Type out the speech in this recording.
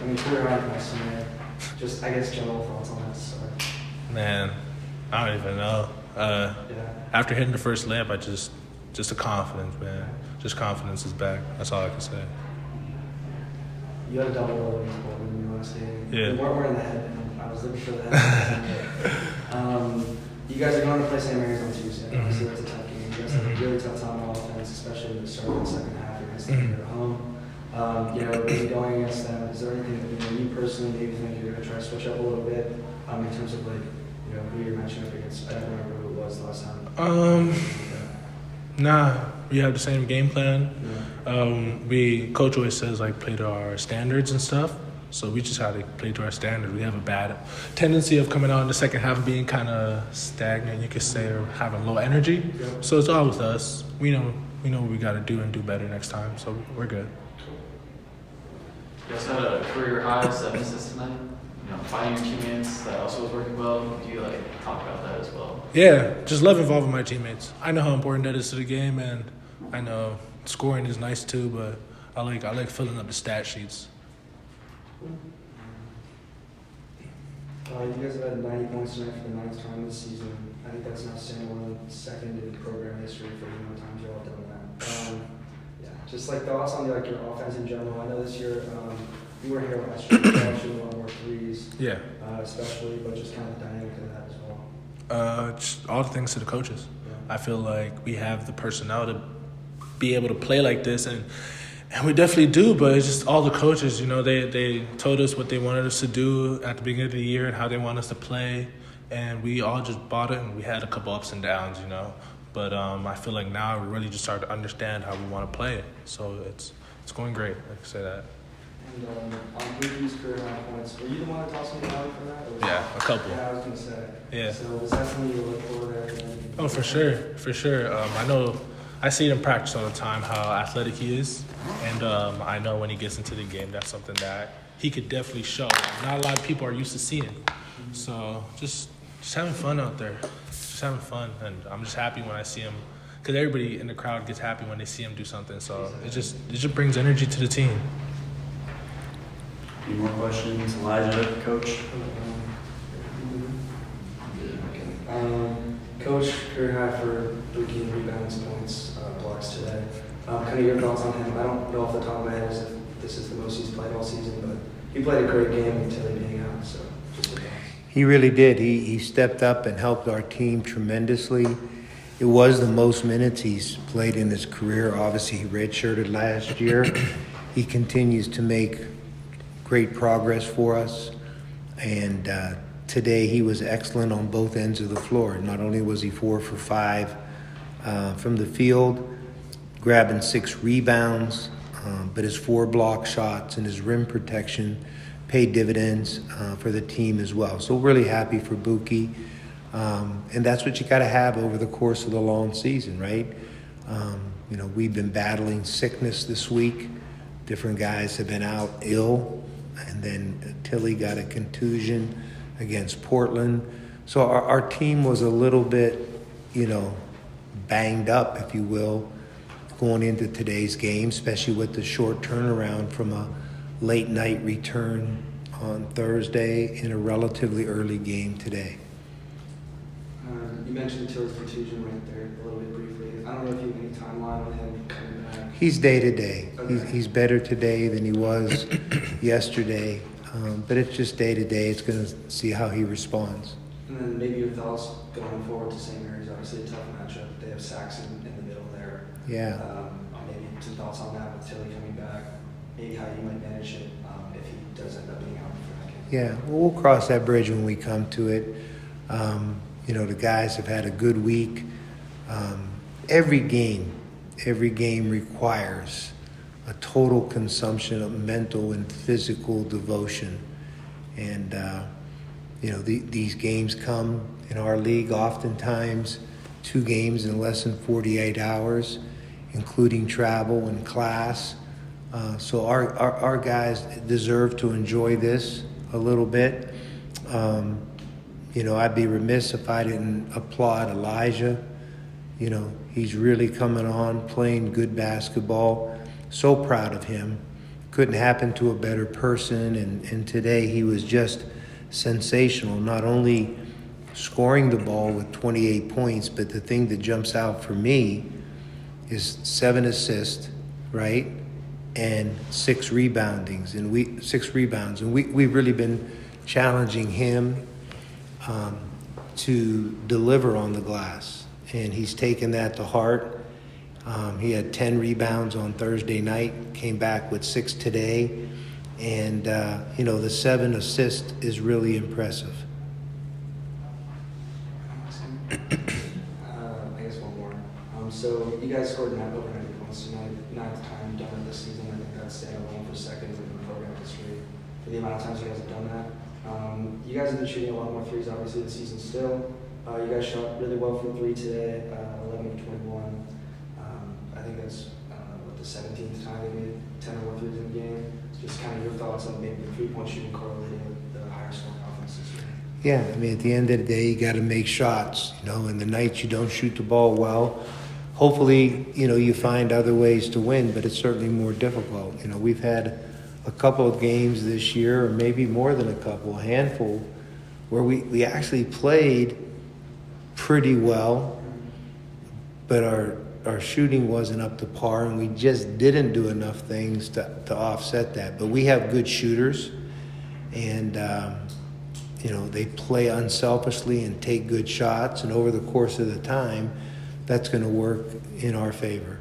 I mean, career high points in there. Just, I guess, general thoughts on that start. Man, I don't even know. After hitting the first layup, just the confidence, man. Just confidence is back. That's all I can say. You had a double in your last game. Yeah. You weren't wearing the headband. I was looking for the headband. You guys are going to play St. Mary's on Tuesday. Mm-hmm. Obviously, that's a tough game. You guys have a really tough time on offense, especially in the start of the second half against them at home. Maybe going against them, is there anything that you personally maybe think you're going to try to switch up a little bit in terms of who you're matching up against? I don't remember who it was last time. Nah, we have the same game plan. Coach always says play to our standards and stuff. So we just have to play to our standards. We have a bad tendency of coming out in the second half and being kind of stagnant, you could say, or having low energy. Yeah. So it's all with us. We know what we got to do and do better next time. So we're good. You guys had a career high 7 assists tonight. Finding your teammates that also was working well. Do you talk about that as well? Yeah, just love involving my teammates. I know how important that is to the game, and I know scoring is nice too. But I like filling up the stat sheets. You guys have had 90 points tonight for the 9th time this season. I think that's now standing second in program history for the amount of times you all done that. Just thoughts on your offense in general. I know this year you were here last year, shooting a lot more threes. Yeah. Especially, but just kind of the dynamic of that as well. Just all the things to the coaches. Yeah. I feel like we have the personnel to be able to play like this, and we definitely do. But it's just all the coaches. They told us what they wanted us to do at the beginning of the year and how they want us to play, and we all just bought it. And we had a couple ups and downs, But I feel like now we really just started to understand how we want to play it. So it's going great. I can say that. And on Buki's career high points, were you the one that tossed me the alley for that? Or Yeah, a couple. Yeah, I was going to say. Yeah. So was that something you look for there? Oh, for sure. I see it in practice all the time how athletic he is, and I know when he gets into the game, that's something that he could definitely show. Not a lot of people are used to seeing. So just having fun out there, just having fun, and I'm just happy when I see him, because everybody in the crowd gets happy when they see him do something. So it just brings energy to the team. Any more questions? Elijah, Coach? Coach, career high for Buki and rebounds, points, blocks today. Kind of your thoughts on him. I don't know off the top of my head if this is the most he's played all season, but he played a great game until he being out. So just your thoughts. He really did. He stepped up and helped our team tremendously. It was the most minutes he's played in his career. Obviously, he redshirted last year. He continues to make great progress for us. And today he was excellent on both ends of the floor. Not only was he 4 for 5 from the field, grabbing 6 rebounds, but his 4 block shots and his rim protection paid dividends for the team as well. So really happy for Buki. And that's what you got to have over the course of the long season, right? We've been battling sickness this week. Different guys have been out ill. And then Tilly got a contusion against Portland. So our team was a little bit, banged up, if you will, going into today's game, especially with the short turnaround from a late night return on Thursday in a relatively early game today. You mentioned Tilly's contusion right there a little bit briefly. I don't know if you have any timeline on him coming back. He's day to day. Okay. He's better today than he was yesterday. But it's just day to day. It's going to see how he responds. And then maybe your thoughts going forward to St. Mary's, obviously a tough matchup. They have Saxon in the middle there. Yeah. Maybe some thoughts on that with Tilly coming back. Maybe how you might manage it if he does end up being out for that game. Yeah, well, we'll cross that bridge when we come to it. The guys have had a good week. Every game requires a total consumption of mental and physical devotion. And, these games come in our league oftentimes 2 games in less than 48 hours, including travel and class. So our guys deserve to enjoy this a little bit. I'd be remiss if I didn't applaud Elijah. He's really coming on, playing good basketball. So proud of him. couldn't happen to a better person. And today he was just sensational, not only scoring the ball with 28 points, but the thing that jumps out for me is 7 assists, right? And 6 rebounds. And we've really been challenging him to deliver on the glass. And he's taken that to heart. He had 10 rebounds on Thursday night, came back with 6 today. And, the 7 assists is really impressive. I guess one more. So you guys scored over 90 points tonight, 9th time you've done it this season. I think that's staying alone for second in the program history for the amount of times you guys have done that. You guys have been shooting a lot more threes, obviously, this season still. You guys shot really well from 3 today, 11 of 21. I think that's, the 17th time they made 10 or more threes in the game. Just kind of your thoughts on maybe the three-point shooting correlating with the higher scoring offense this year. Yeah, I mean, at the end of the day, you got to make shots, and the nights you don't shoot the ball well, hopefully, you find other ways to win, but it's certainly more difficult. We've had a couple of games this year, or maybe more than a couple, a handful, where we actually played pretty well, but our shooting wasn't up to par, and we just didn't do enough things to offset that. But we have good shooters, and they play unselfishly and take good shots, and over the course of the time, that's going to work in our favor.